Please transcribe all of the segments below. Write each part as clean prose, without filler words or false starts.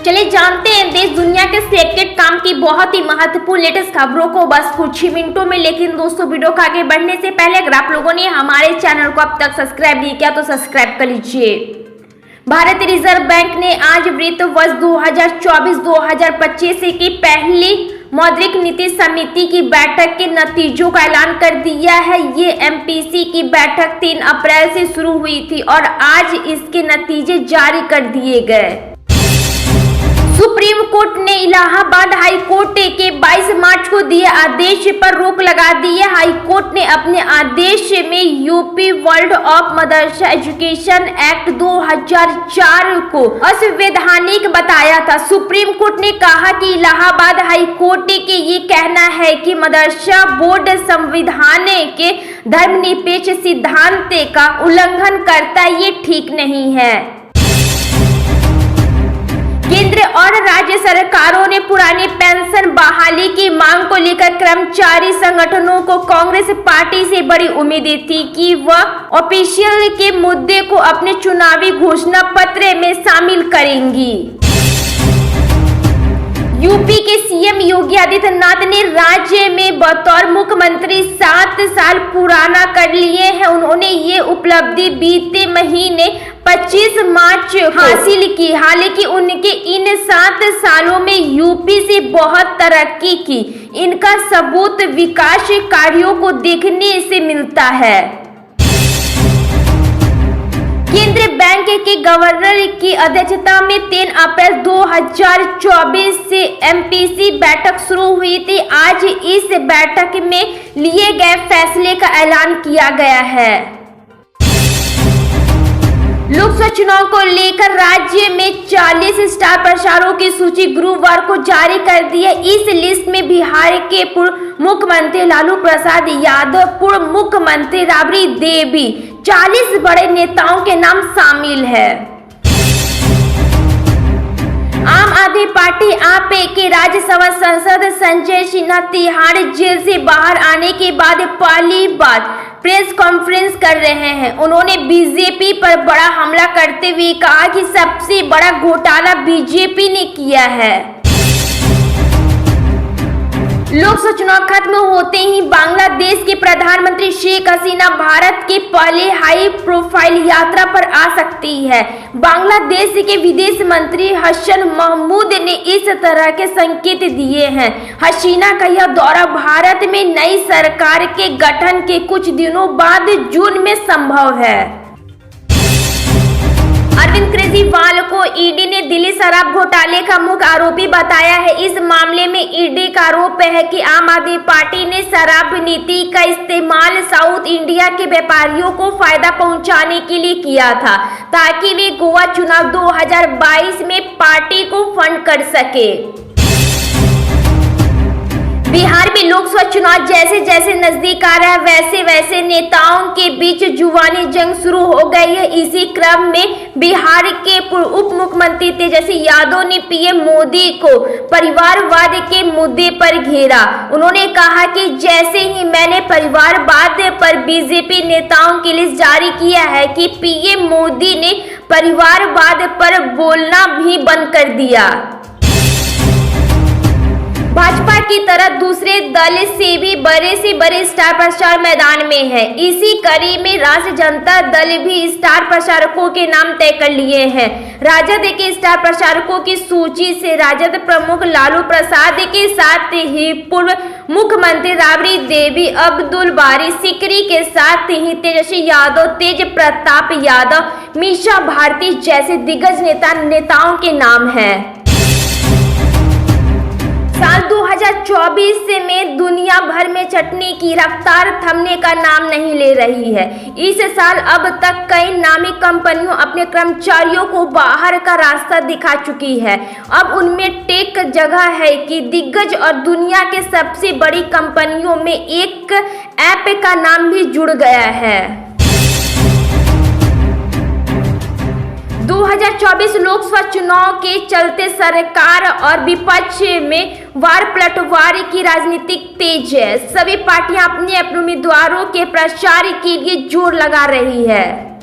चलिए जानते हैं देश दुनिया के सिलेक्टेड काम की बहुत ही महत्वपूर्ण लेटेस्ट खबरों को बस कुछ ही मिनटों में। लेकिन दोस्तों वीडियो को आगे बढ़ने से पहले अगर आप लोगों ने हमारे चैनल को अब तक सब्सक्राइब नहीं किया तो सब्सक्राइब कर लीजिए। भारतीय रिजर्व बैंक ने आज वित्त वर्ष 2024-2025 की पहली मौद्रिक नीति समिति की बैठक के नतीजों का ऐलान कर दिया है। ये एमपीसी की बैठक 3 अप्रैल से शुरू हुई थी और आज इसके नतीजे जारी कर दिए गए। सुप्रीम कोर्ट ने इलाहाबाद हाई कोर्ट के 22 मार्च को दिए आदेश पर रोक लगा दी है। हाई कोर्ट ने अपने आदेश में UP world of Madrasa education act 2004 को असंवैधानिक बताया था। सुप्रीम कोर्ट ने कहा कि इलाहाबाद हाई कोर्ट के ये कहना है कि मदरसा बोर्ड संविधान के धर्मनिरपेक्ष सिद्धांत का उल्लंघन करता है, ये ठीक नहीं है। केंद्र और राज्य सरकारों ने पुरानी पेंशन बहाली की मांग को लेकर कर्मचारी संगठनों को कांग्रेस पार्टी से बड़ी उम्मीदें थी कि वह ऑफिशियल के मुद्दे को अपने चुनावी घोषणा पत्र में शामिल करेंगी। यूपी के सीएम योगी आदित्यनाथ ने राज्य में बतौर मुख्यमंत्री 7 साल पुराना कर लिए हैं। उन्होंने ये उपलब्धि बीते महीने 25 मार्च हासिल की। हालांकि उनके इन 7 सालों में यूपी से बहुत तरक्की की, इनका सबूत विकास कार्यों को देखने से मिलता है। केंद्रीय बैंक के गवर्नर की अध्यक्षता में 3 अप्रैल 2024 से एमपीसी बैठक शुरू हुई थी। आज इस बैठक में लिए गए फैसले का ऐलान किया गया है। लोकसभा चुनाव को लेकर राज्य में 40 स्टार प्रचारकों की सूची गुरुवार को जारी कर दी है। इस लिस्ट में बिहार के पूर्व मुख्यमंत्री लालू प्रसाद यादव, पूर्व मुख्यमंत्री राबड़ी देवी, 40 बड़े नेताओं के नाम शामिल है। आम आदमी पार्टी आप के राज्यसभा सांसद संजय सिन्हा तिहाड़ जेल से बाहर आने के बाद पहली बार प्रेस कॉन्फ्रेंस कर रहे हैं। उन्होंने बीजेपी पर बड़ा हमला करते हुए कहा कि सबसे बड़ा घोटाला बीजेपी ने किया है। लोकसभा चुनाव खत्म होते ही बांग्लादेश के प्रधानमंत्री शेख हसीना भारत के पहले हाई प्रोफाइल यात्रा पर आ सकती है। बांग्लादेश के विदेश मंत्री हसन महमूद ने इस तरह के संकेत दिए हैं। हसीना का यह दौरा भारत में नई सरकार के गठन के कुछ दिनों बाद जून में संभव है। अरविंद केजरीवाल को ईडी ने दिल्ली शराब घोटाले का मुख्य आरोपी बताया है। इस मामले में ईडी का आरोप है कि आम आदमी पार्टी ने शराब नीति का इस्तेमाल साउथ इंडिया के व्यापारियों को फायदा पहुंचाने के लिए किया था, ताकि वे गोवा चुनाव 2022 में पार्टी को फंड कर सके। बिहार में लोकसभा चुनाव जैसे जैसे नजदीक आ रहा है वैसे वैसे नेताओं के बीच जुबानी जंग शुरू हो गई है। इसी क्रम में बिहार के पूर्व उप मुख्यमंत्री तेजस्वी यादव ने पीएम मोदी को परिवारवाद के मुद्दे पर घेरा। उन्होंने कहा कि जैसे ही मैंने परिवारवाद पर बीजेपी नेताओं की लिस्ट जारी किया है कि पीएम मोदी ने परिवारवाद पर बोलना भी बंद कर दिया। भाजपा की तरह दूसरे दल से भी बड़े स्टार प्रचारक मैदान में है। इसी कड़ी में राष्ट्रीय जनता दल भी स्टार प्रचारकों के नाम तय कर लिए हैं। राजद के स्टार प्रचारकों की सूची से राजद प्रमुख लालू प्रसाद के साथ ही पूर्व मुख्यमंत्री राबड़ी देवी, अब्दुल बारी सिकरी के साथ ही तेजस्वी यादव, तेज प्रताप यादव, मीसा भारती जैसे दिग्गज नेताओं के नाम हैं। साल 2024 में दुनिया भर में चटनी की रफ्तार थमने का नाम नहीं ले रही है। इस साल अब तक कई नामी कंपनियों अपने कर्मचारियों को बाहर का रास्ता दिखा चुकी है। अब उनमें टेक जगह है कि दिग्गज और दुनिया के सबसे बड़ी कंपनियों में एक ऐप का नाम भी जुड़ गया है। 2024 लोकसभा चुनाव के चलते सरकार और विपक्ष में वार पलटवार की राजनीति तेज है। सभी पार्टियां अपने उम्मीदवारों के प्रचार के लिए जोर लगा रही है।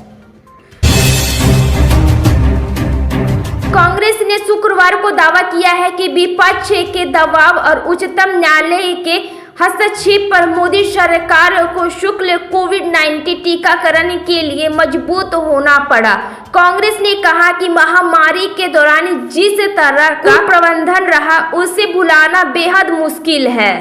कांग्रेस ने शुक्रवार को दावा किया है कि विपक्ष के दबाव और उच्चतम न्यायालय के हस्तक्षेप पर मोदी सरकार को शुक्ल कोविड-19 टीकाकरण के लिए मजबूत होना पड़ा। कांग्रेस ने कहा कि महामारी के दौरान जिस तरह का प्रबंधन रहा उसे भुलाना बेहद मुश्किल है।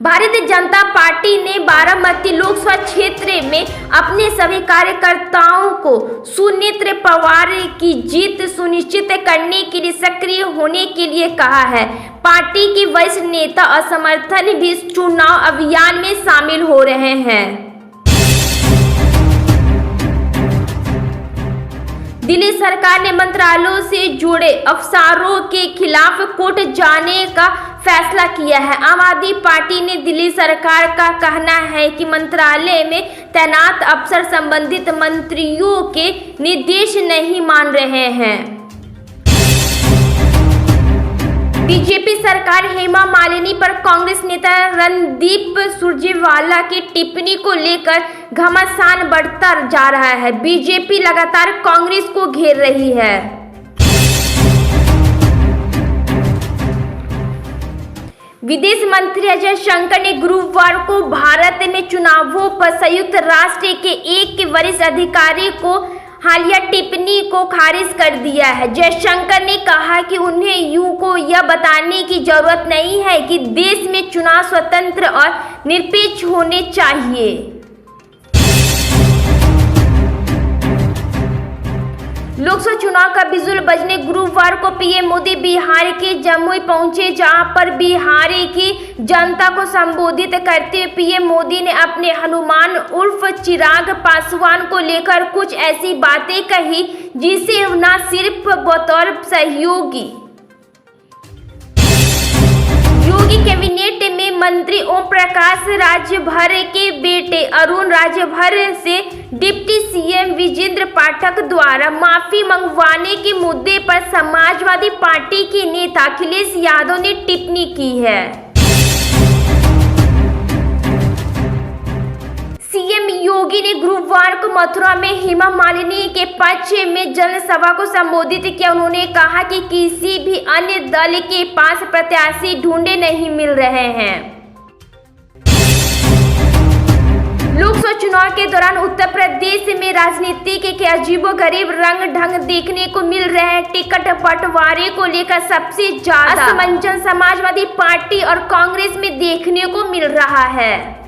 भारतीय जनता पार्टी ने बारामती लोकसभा क्षेत्र में अपने सभी कार्यकर्ताओं को सुनेत्र पवार की जीत सुनिश्चित करने के लिए सक्रिय होने के लिए कहा है। पार्टी के वरिष्ठ नेता और समर्थक भी चुनाव अभियान में शामिल हो रहे हैं। दिल्ली सरकार ने मंत्रालयों से जुड़े अफसरों के खिलाफ कोर्ट जाने का फैसला किया है। आम आदमी पार्टी ने दिल्ली सरकार का कहना है कि मंत्रालय में तैनात अफसर संबंधित मंत्रियों के निर्देश नहीं मान रहे हैं। बीजेपी सरकार हेमा मालिनी पर कांग्रेस नेता रणदीप सुरजेवाला की टिप्पणी को लेकर घमासान बढ़ता जा रहा है। बीजेपी लगातार कांग्रेस को घेर रही है। विदेश मंत्री अजय शंकर ने गुरुवार को भारत में चुनावों पर संयुक्त राष्ट्र के एक वरिष्ठ अधिकारी को हालिया टिप्पणी को खारिज कर दिया है। जयशंकर ने कहा कि उन्हें यूं को यह बताने की जरूरत नहीं है कि देश में चुनाव स्वतंत्र और निरपेक्ष होने चाहिए। लोकसभा चुनाव का बिजुल बजने गुरुवार को पीएम मोदी बिहार के जमुई पहुंचे, जहां पर बिहार की जनता को संबोधित करते हुए पीएम मोदी ने अपने हनुमान उर्फ चिराग पासवान को लेकर कुछ ऐसी बातें कही जिसे न सिर्फ बतौर सहयोगी योगी कैबिनेट में मंत्री ओम प्रकाश राजभर के बेटे अरुण राजभर से डिप्टी सीएम विजेंद्र पाठक द्वारा माफी मंगवाने के मुद्दे पर समाजवादी पार्टी के नेता अखिलेश यादव ने टिप्पणी की है। सीएम योगी ने गुरुवार को मथुरा में हेमा मालिनी के पक्ष में जनसभा को संबोधित किया। उन्होंने कहा कि किसी भी अन्य दल के पास प्रत्याशी ढूंढे नहीं मिल रहे हैं। लोकसभा चुनाव के दौरान उत्तर प्रदेश में राजनीति के अजीबोगरीब रंग ढंग देखने को मिल रहे हैं। टिकट बंटवारे को लेकर सबसे ज्यादा असमंजस समाजवादी पार्टी और कांग्रेस में देखने को मिल रहा है।